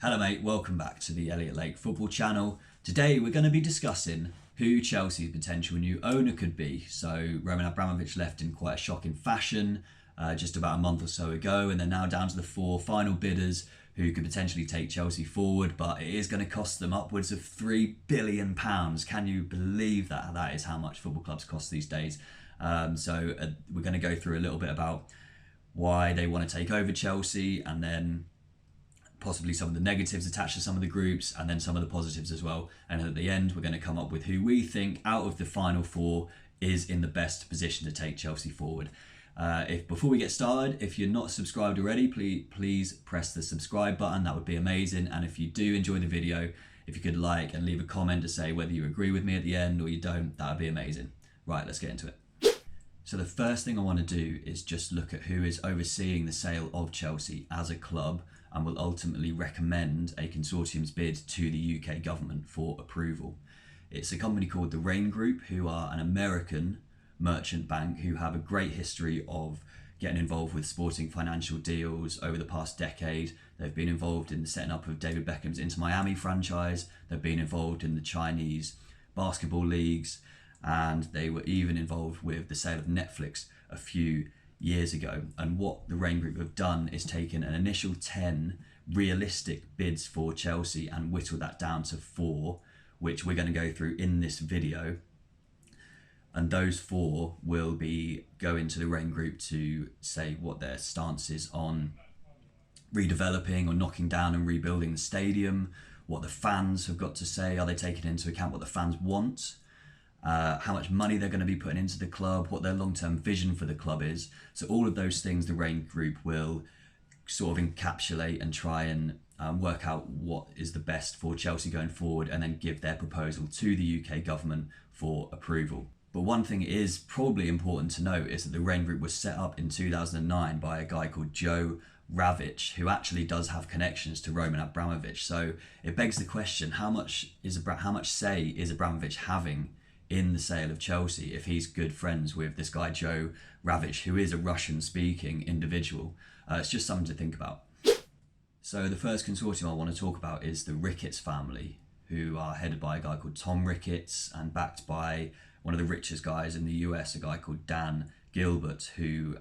Hello mate, welcome back to the Elliott Lake Football Channel. Today we're going to be discussing who Chelsea's potential new owner could be. So Roman Abramovich left in quite a shocking fashion just about a month or so ago, and they're now down to the four final bidders who could potentially take Chelsea forward, but it is going to cost them upwards of £3 billion. Can you believe that? That is how much football clubs cost these days. So we're going to go through a little bit about why they want to take over Chelsea, and then possibly some of the negatives attached to some of the groups, and then some of the positives as well. And at the end, we're going to come up with who we think out of the final four is in the best position to take Chelsea forward. Before we get started, if you're not subscribed already, please press the subscribe button. That would be amazing. And if you do enjoy the video, if you could like and leave a comment to say whether you agree with me at the end or you don't, that would be amazing. Right, let's get into it. So the first thing I want to do is just look at who is overseeing the sale of Chelsea as a club, and will ultimately recommend a consortium's bid to the UK government for approval. It's a company called the Rain Group, who are an American merchant bank who have a great history of getting involved with sporting financial deals over the past decade. They've been involved in the setting up of David Beckham's Inter Miami franchise. They've been involved in the Chinese basketball leagues, and they were even involved with the sale of Netflix a few years ago. And what the Rain Group have done is taken an initial 10 realistic bids for Chelsea and whittled that down to 4, which we're going to go through in this video. And those 4 will be going to the Rain Group to say what their stance is on redeveloping or knocking down and rebuilding the stadium, what the fans have got to say. Are they taking into account what the fans want? How much money they're going to be putting into the club, what their long-term vision for the club is. So all of those things the Rain Group will sort of encapsulate and try and work out what is the best for Chelsea going forward, and then give their proposal to the UK government for approval. But one thing is probably important to note is that the Rain Group was set up in 2009 by a guy called Joe Ravitch, who actually does have connections to Roman Abramovich. So it begs the question, how much say is Abramovich having in the sale of Chelsea if he's good friends with this guy Joe Ravitch, who is a Russian-speaking individual? It's just something to think about. So the first consortium I want to talk about is the Ricketts family, who are headed by a guy called Tom Ricketts and backed by one of the richest guys in the US, a guy called Dan Gilbert, who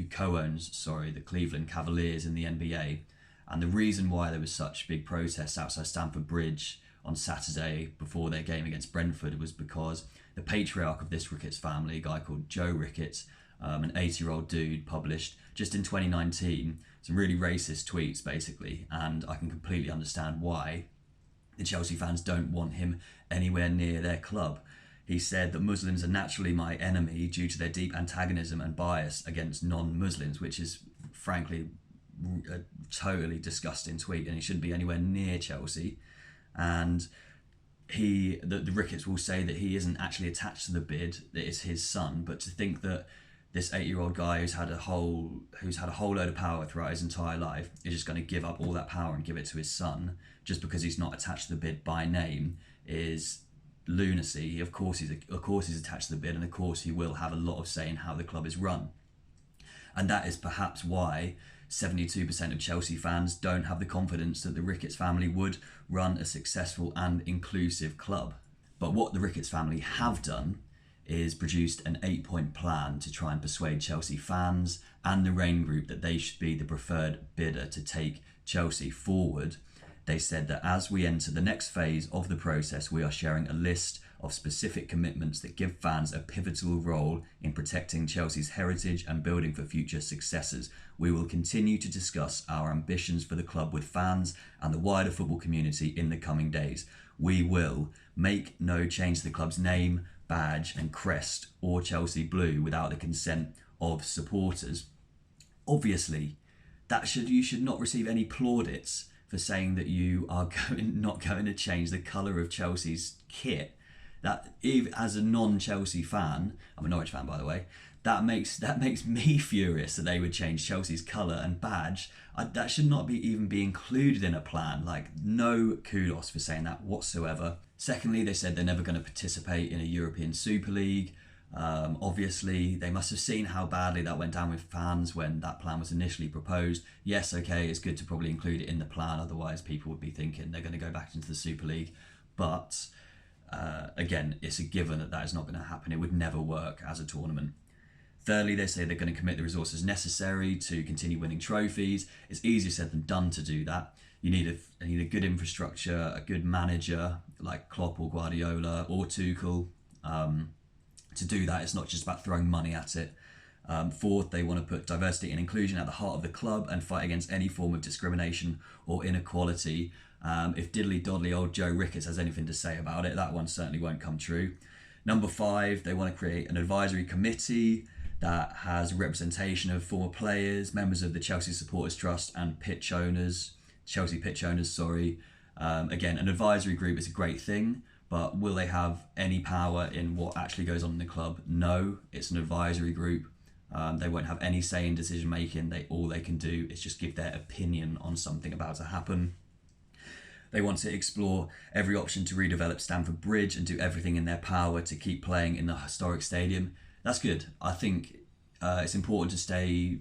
co-owns the Cleveland Cavaliers in the NBA. And the reason why there was such big protests outside Stamford Bridge on Saturday before their game against Brentford was because the patriarch of this Ricketts family, a guy called Joe Ricketts, an 80-year-old dude, published just in 2019 some really racist tweets basically, and I can completely understand why the Chelsea fans don't want him anywhere near their club. He said that Muslims are naturally my enemy due to their deep antagonism and bias against non-Muslims, which is frankly a totally disgusting tweet, and he shouldn't be anywhere near Chelsea. And the Ricketts will say that he isn't actually attached to the bid, that it's his son. But to think that this 8-year-old guy who's had a whole load of power throughout his entire life is just going to give up all that power and give it to his son just because he's not attached to the bid by name is lunacy. Of course he's attached to the bid, and of course he will have a lot of say in how the club is run. And that is perhaps why 72% of Chelsea fans don't have the confidence that the Ricketts family would run a successful and inclusive club. But what the Ricketts family have done is produced an 8-point plan to try and persuade Chelsea fans and the Rain Group that they should be the preferred bidder to take Chelsea forward. They said that as we enter the next phase of the process, we are sharing a list of specific commitments that give fans a pivotal role in protecting Chelsea's heritage and building for future successors. We will continue to discuss our ambitions for the club with fans and the wider football community in the coming days. We will make no change to the club's name, badge and crest or Chelsea blue without the consent of supporters. Obviously, you should not receive any plaudits for saying that you are not going to change the colour of Chelsea's kit. That, even as a non-Chelsea fan, I'm a Norwich fan by the way, that makes me furious that they would change Chelsea's colour and badge. That should not even be included in a plan. Like, no kudos for saying that whatsoever. Secondly, they said they're never going to participate in a European Super League. Obviously, they must have seen how badly that went down with fans when that plan was initially proposed. Yes, okay, it's good to probably include it in the plan, otherwise people would be thinking they're going to go back into the Super League. But again, it's a given that that is not going to happen. It would never work as a tournament. Thirdly, they say they're going to commit the resources necessary to continue winning trophies. It's easier said than done to do that. You need a good infrastructure, a good manager like Klopp or Guardiola or Tuchel. To do that, it's not just about throwing money at it. Fourth, they want to put diversity and inclusion at the heart of the club and fight against any form of discrimination or inequality. If diddly doddly old Joe Ricketts has anything to say about it, that one certainly won't come true. Number five, they want to create an advisory committee that has representation of former players, members of the Chelsea Supporters Trust and Chelsea pitch owners, sorry. Again, an advisory group is a great thing, but will they have any power in what actually goes on in the club? No, it's an advisory group. They won't have any say in decision making. All they can do is just give their opinion on something about to happen. They want to explore every option to redevelop Stamford Bridge and do everything in their power to keep playing in the historic stadium. That's good. I think it's important to stay.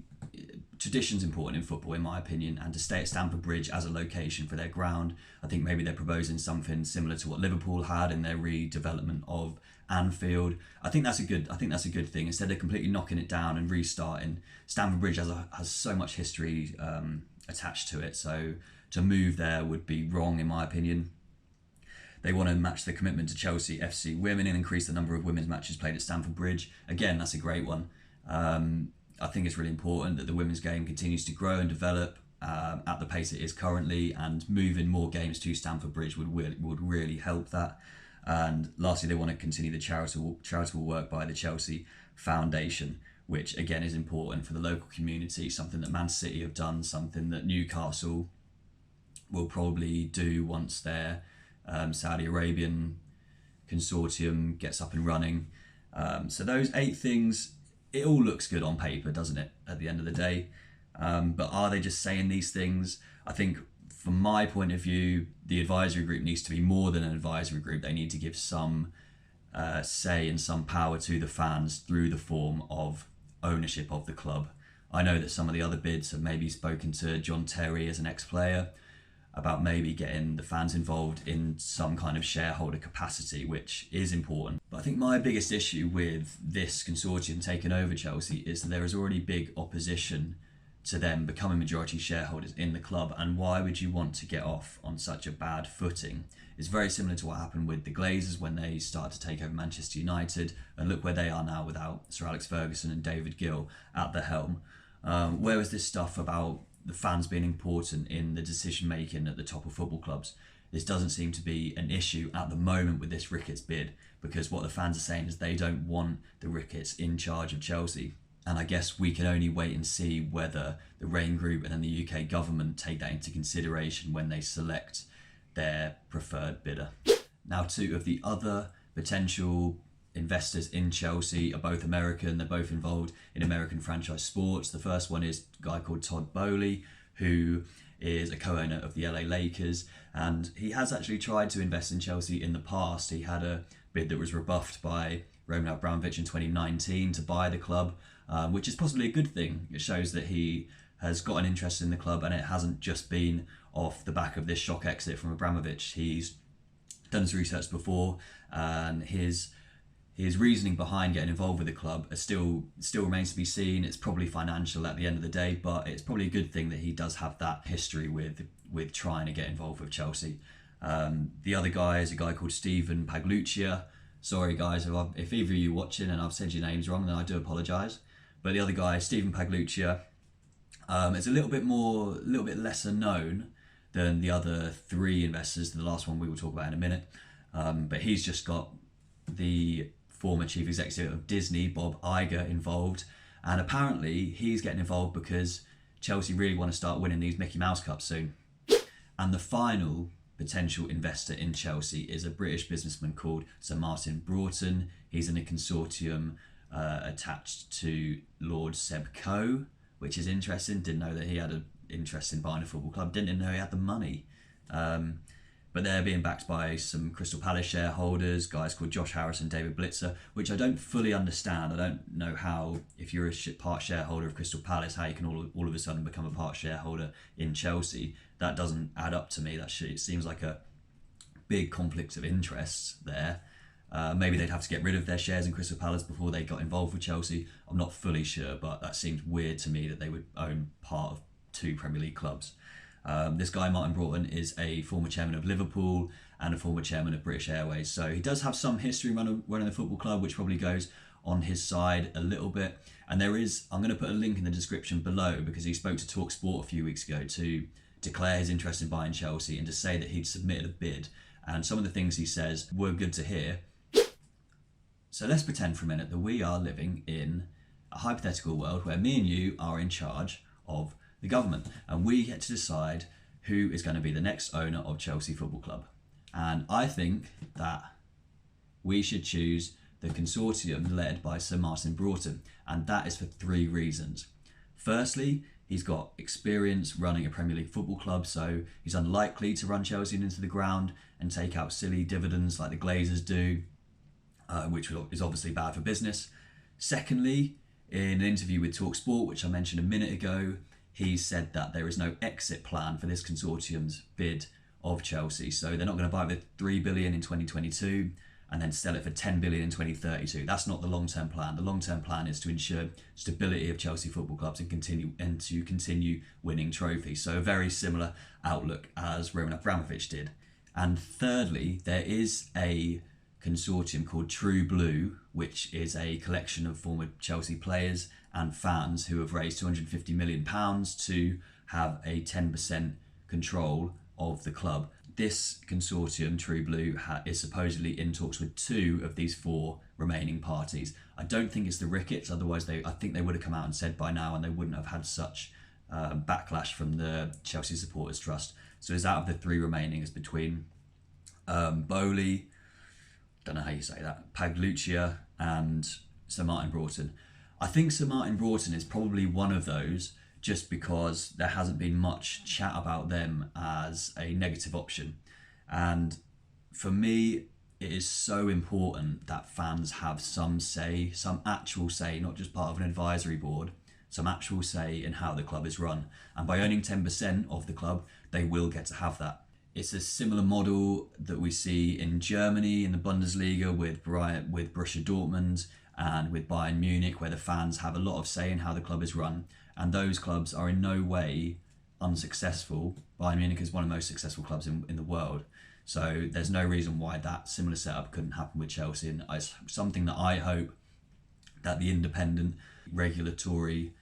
Tradition's important in football, in my opinion, and to stay at Stamford Bridge as a location for their ground. I think maybe they're proposing something similar to what Liverpool had in their redevelopment of Anfield. I think that's a good thing. Instead of completely knocking it down and restarting, Stamford Bridge has so much history attached to it. So to move there would be wrong, in my opinion. They want to match the commitment to Chelsea FC women and increase the number of women's matches played at Stamford Bridge. Again, that's a great one. I think it's really important that the women's game continues to grow and develop at the pace it is currently, and moving more games to Stamford Bridge would really help that. And lastly, they want to continue the charitable work by the Chelsea Foundation, which again is important for the local community, something that Man City have done, something that Newcastle will probably do once their Saudi Arabian consortium gets up and running. So those 8 things, it all looks good on paper, doesn't it, at the end of the day? But are they just saying these things? I think from my point of view, the advisory group needs to be more than an advisory group. They need to give some say and some power to the fans through the form of ownership of the club. I know that some of the other bids have maybe spoken to John Terry as an ex-player about maybe getting the fans involved in some kind of shareholder capacity, which is important. But I think my biggest issue with this consortium taking over Chelsea is that there is already big opposition to them becoming majority shareholders in the club, and why would you want to get off on such a bad footing? It's very similar to what happened with the Glazers when they started to take over Manchester United, and look where they are now without Sir Alex Ferguson and David Gill at the helm. Where was this stuff about the fans being important in the decision making at the top of football clubs? This doesn't seem to be an issue at the moment with this Ricketts bid, because what the fans are saying is they don't want the Ricketts in charge of Chelsea. And I guess we can only wait and see whether the Rain Group and then the UK government take that into consideration when they select their preferred bidder. Now, 2 of the other potential investors in Chelsea are both American. They're both involved in American franchise sports. The first one is a guy called Todd Boehly, who is a co-owner of the LA Lakers, and he has actually tried to invest in Chelsea in the past. He had a bid that was rebuffed by Roman Abramovich in 2019 to buy the club, which is possibly a good thing. It shows that he has got an interest in the club, and it hasn't just been off the back of this shock exit from Abramovich. He's done his research before, and his reasoning behind getting involved with the club still remains to be seen. It's probably financial at the end of the day, but it's probably a good thing that he does have that history with trying to get involved with Chelsea. The other guy is a guy called Stephen Pagluccia. Sorry guys, if either of you watching and I've said your names wrong, then I do apologise. But the other guy, Stephen Pagluccia, is a little bit lesser known than the other 3 investors. The last one we will talk about in a minute. But he's just got the former chief executive of Disney, Bob Iger, involved, and apparently he's getting involved because Chelsea really want to start winning these Mickey Mouse Cups soon. And the final potential investor in Chelsea is a British businessman called Sir Martin Broughton. He's in a consortium attached to Lord Seb Coe, which is interesting. Didn't know that he had an interest in buying a football club. Didn't know he had the money. But but they're being backed by some Crystal Palace shareholders, guys called Josh Harris and David Blitzer, which I don't fully understand. I don't know how, if you're a part shareholder of Crystal Palace, how you can all of a sudden become a part shareholder in Chelsea. That doesn't add up to me. It seems like a big conflict of interests there. Maybe they'd have to get rid of their shares in Crystal Palace before they got involved with Chelsea. I'm not fully sure, but that seems weird to me that they would own part of two Premier League clubs. This guy, Martin Broughton, is a former chairman of Liverpool and a former chairman of British Airways. So he does have some history running the football club, which probably goes on his side a little bit. And I'm going to put a link in the description below, because he spoke to TalkSport a few weeks ago to declare his interest in buying Chelsea and to say that he'd submitted a bid. And some of the things he says were good to hear. So let's pretend for a minute that we are living in a hypothetical world where me and you are in charge of the government, and we get to decide who is going to be the next owner of Chelsea Football Club. And I think that we should choose the consortium led by Sir Martin Broughton, and that is for 3 reasons. Firstly, he's got experience running a Premier League football club, so he's unlikely to run Chelsea into the ground and take out silly dividends like the Glazers do, which is obviously bad for business. Secondly, in an interview with TalkSport, which I mentioned a minute ago, he said that there is no exit plan for this consortium's bid of Chelsea. So they're not going to buy it with $3 billion in 2022 and then sell it for $10 billion in 2032. That's not the long-term plan. The long-term plan is to ensure stability of Chelsea football clubs and to continue winning trophies. So a very similar outlook as Roman Abramovich did. And thirdly, there is a consortium called True Blue, which is a collection of former Chelsea players and fans who have raised £250 million to have a 10% control of the club. This consortium, True Blue, is supposedly in talks with 2 of these 4 remaining parties. I don't think it's the Ricketts, otherwise I think they would have come out and said by now, and they wouldn't have had such backlash from the Chelsea Supporters Trust. So it's out of the 3 remaining, is between Bowley, don't know how you say that, Pagluccia and Sir Martin Broughton. I think Sir Martin Broughton is probably one of those, just because there hasn't been much chat about them as a negative option. And for me, it is so important that fans have some say, some actual say, not just part of an advisory board, some actual say in how the club is run. And by owning 10% of the club, they will get to have that. It's a similar model that we see in Germany in the Bundesliga with Borussia Dortmund and with Bayern Munich, where the fans have a lot of say in how the club is run. And those clubs are in no way unsuccessful. Bayern Munich is one of the most successful clubs in the world. So there's no reason why that similar setup couldn't happen with Chelsea. And it's something that I hope that the independent regulatory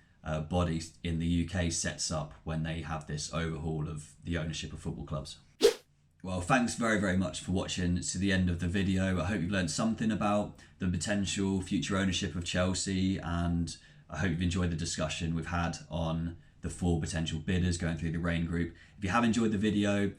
body in the UK sets up when they have this overhaul of the ownership of football clubs. Well, thanks very, very much for watching to the end of the video. I hope you've learned something about the potential future ownership of Chelsea, and I hope you've enjoyed the discussion we've had on the 4 potential bidders going through the Rain Group. If you have enjoyed the video,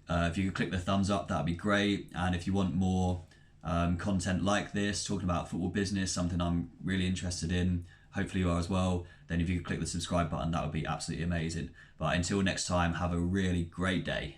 if you could click the thumbs up, that'd be great. And if you want more content like this, talking about football business, something I'm really interested in, hopefully you are as well, then if you could click the subscribe button, that would be absolutely amazing. But until next time, have a really great day.